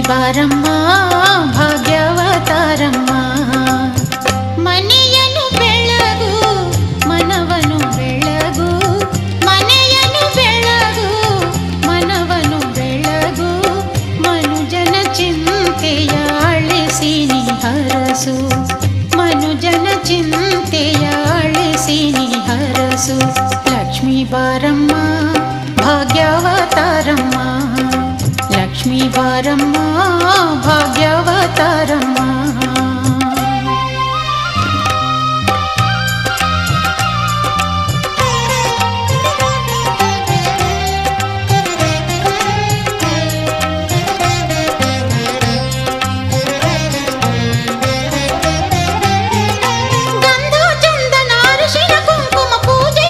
ಬಾರಮ್ಮ ಭಾಗ್ಯವತಾರಮ್ಮ, ಮನೆಯನ್ನು ಬೆಳಗು ಮನವನು ಬೆಳಗು, ಮನೆಯನ್ನು ಬೆಳಗು ಮನವನು ಬೆಳಗು, ಮನುಜನ ಚಿಂತೆಯ ಅಳಿಸಿ ನೀ ಹರಸು, ಮನುಜನ ಚಿಂತೆಯ ಅಳಿಸಿ ನೀ ಹರಸು. ಲಕ್ಷ್ಮೀ ಬಾರಮ್ಮ ಭಾಗ್ಯವತಾರಮ್ಮ, ಲಕ್ಷ್ಮೀ ಬಾರಮ್ಮ